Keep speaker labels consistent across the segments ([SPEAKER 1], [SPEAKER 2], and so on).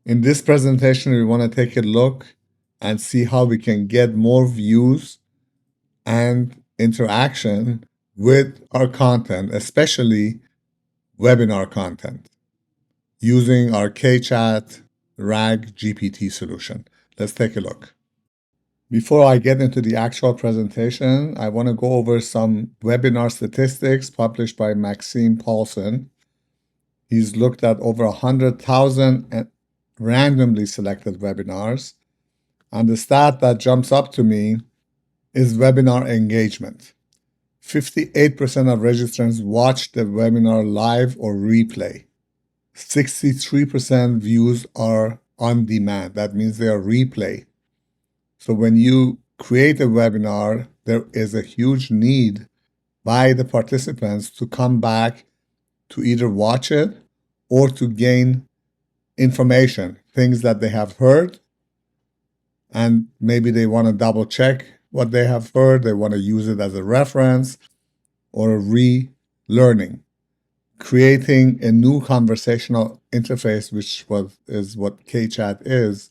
[SPEAKER 1] In this presentation, we want to take a look and see how we can get more views and interaction with our content, especially webinar content, using our KChat RAG GPT solution. Let's take a look. Before I get into the actual presentation, I want to go over some webinar statistics published by Maxime Paulson. He's looked at over 100,000 randomly selected webinars, and the stat that jumps up to me is webinar engagement. 58% of registrants watched the webinar live or replay. 63% views are on demand. That means they are replay. So when you create a webinar, there is a huge need by the participants to come back to either watch it or to gain information, things that they have heard, and maybe they want to double check what they have heard. They want to use it as a reference or a relearning. Creating a new conversational interface, which is what KChat is,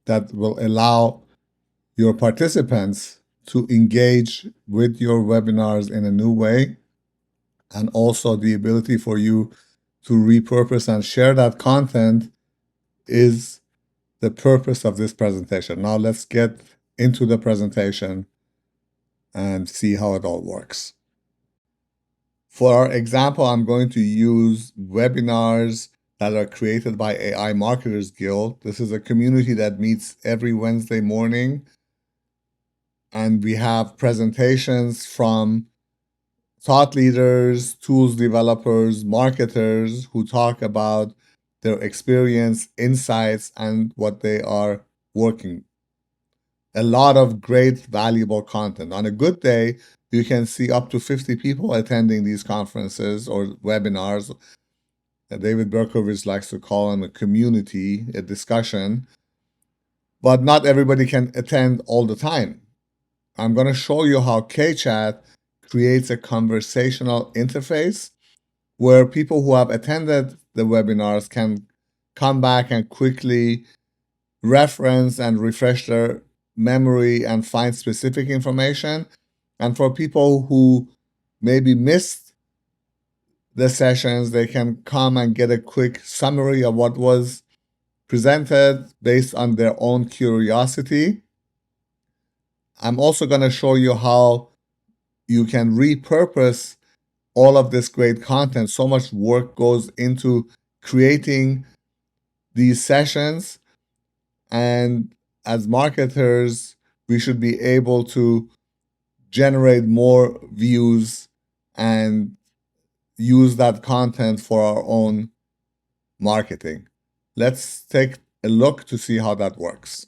[SPEAKER 1] that will allow your participants to engage with your webinars in a new way, and also the ability for you to repurpose and share that content is the purpose of this presentation. Now let's get into the presentation and see how it all works. For our example, I'm going to use webinars that are created by AI Marketers Guild. This is a community that meets every Wednesday morning, and we have presentations from thought leaders, tools developers, marketers who talk about their experience, insights, and what they are working. A lot of great, valuable content. On a good day, you can see up to 50 people attending these conferences or webinars. David Berkowitz likes to call them a community, a discussion, but not everybody can attend all the time. I'm going to show you how KChat creates a conversational interface where people who have attended the webinars can come back and quickly reference and refresh their memory and find specific information. And for people who maybe missed the sessions, they can come and get a quick summary of what was presented based on their own curiosity. I'm also going to show you how you can repurpose all of this great content. So much work goes into creating these sessions, and as marketers, we should be able to generate more views and use that content for our own marketing. Let's take a look to see how that works.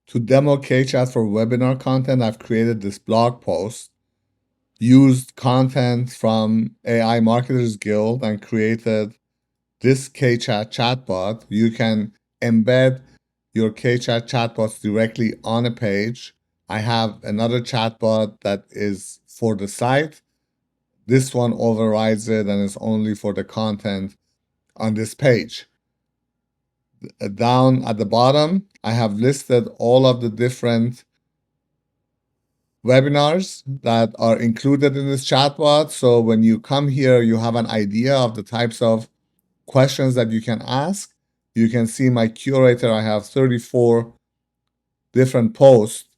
[SPEAKER 1] To demo KChat for webinar content, I've created this blog post, used content from AI Marketers Guild, and created this KChat chatbot. You can embed your KChat chatbots directly on a page. I have another chatbot that is for the site. This one overrides it and is only for the content on this page. Down at the bottom, I have listed all of the different webinars that are included in this chatbot. So when you come here, you have an idea of the types of questions that you can ask. You can see my curator. I have 34 different posts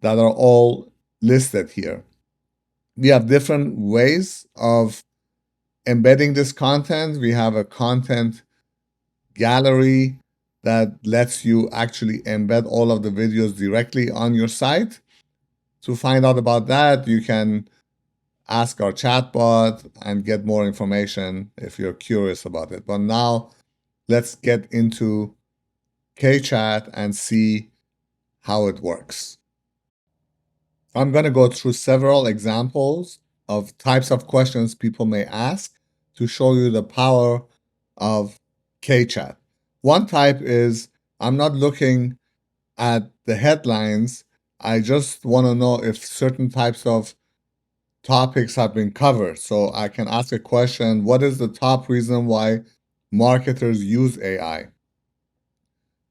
[SPEAKER 1] that are all listed here. We have different ways of embedding this content. We have a content gallery that lets you actually embed all of the videos directly on your site. To find out about that, you can ask our chatbot and get more information if you're curious about it. But now let's get into KChat and see how it works. I'm going to go through several examples of types of questions people may ask to show you the power of KChat. One type is, I'm not looking at the headlines. I just want to know if certain types of topics have been covered. So I can ask a question, what is the top reason why marketers use AI.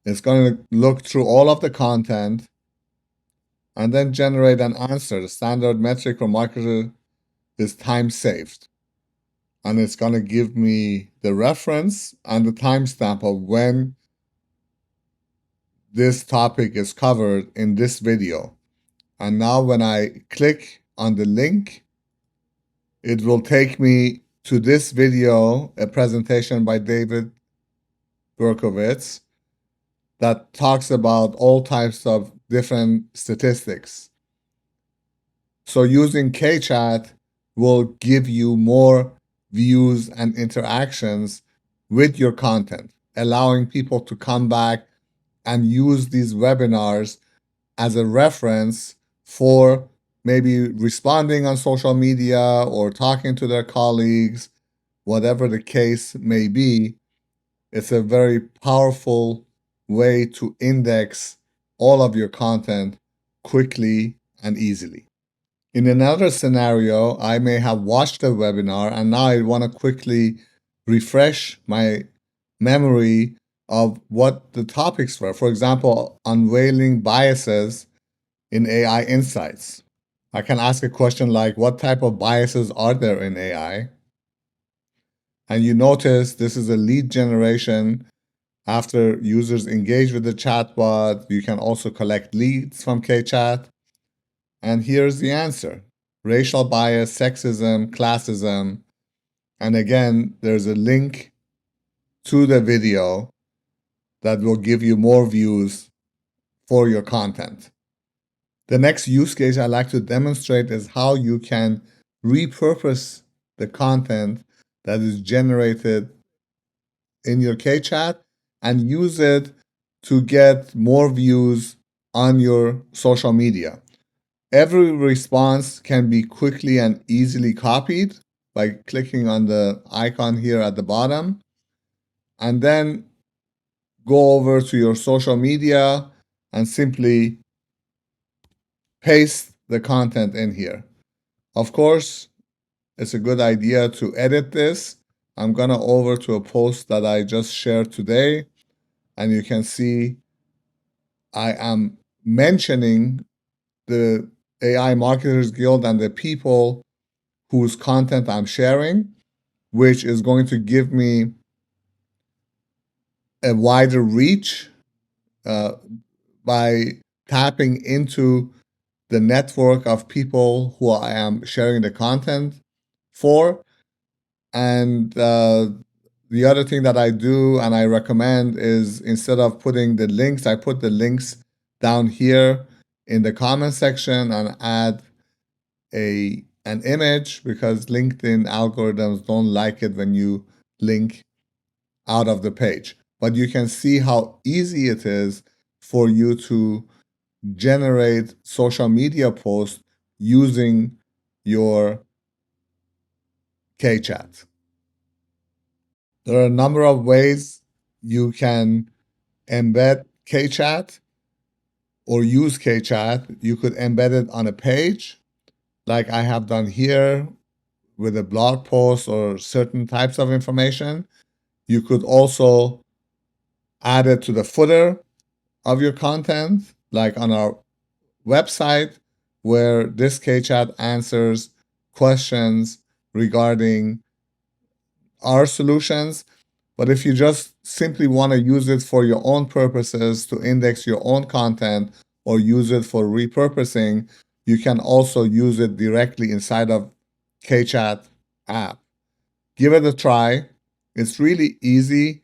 [SPEAKER 1] It's going to look through all of the content and then generate an answer. The standard metric for marketer is time saved. And it's going to give me the reference and the timestamp of when this topic is covered in this video. And now when I click on the link, it will take me to this video, a presentation by David Berkowitz that talks about all types of different statistics. So using KChat will give you more views and interactions with your content, allowing people to come back and use these webinars as a reference for maybe responding on social media or talking to their colleagues, whatever the case may be. It's a very powerful way to index all of your content quickly and easily. In another scenario, I may have watched a webinar and now I want to quickly refresh my memory of what the topics were. For example, unveiling biases in AI insights. I can ask a question like, what type of biases are there in AI? And you notice this is a lead generation. After users engage with the chatbot, you can also collect leads from KChat. And here's the answer: racial bias, sexism, classism. And again, there's a link to the video that will give you more views for your content. The next use case I like to demonstrate is how you can repurpose the content that is generated in your KChat and use it to get more views on your social media. Every response can be quickly and easily copied by clicking on the icon here at the bottom, and then go over to your social media and simply paste the content in here. Of course, it's a good idea to edit this. I'm gonna over to a post that I just shared today, and you can see I am mentioning the AI Marketers Guild and the people whose content I'm sharing, which is going to give me a wider reach by tapping into the network of people who I am sharing the content for. And the other thing that I do and I recommend is, instead of putting the links, I put the links down here in the comment section and add an image, because LinkedIn algorithms don't like it when you link out of the page. But you can see how easy it is for you to generate social media posts using your KChat. There are a number of ways you can embed KChat or use KChat. You could embed it on a page, like I have done here with a blog post or certain types of information. You could also add it to the footer of your content, like on our website, where this KChat answers questions regarding our solutions. But if you just simply want to use it for your own purposes to index your own content or use it for repurposing, you can also use it directly inside of KChat app. Give it a try. It's really easy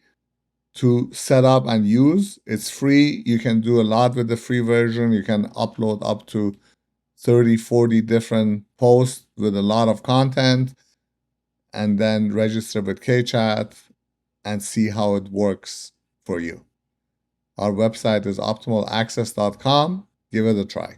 [SPEAKER 1] to set up and use. It's free. You can do a lot with the free version. You can upload up to 30, 40 different posts with a lot of content, and then register with KChat and see how it works for you. Our website is optimalaccess.com. Give it a try.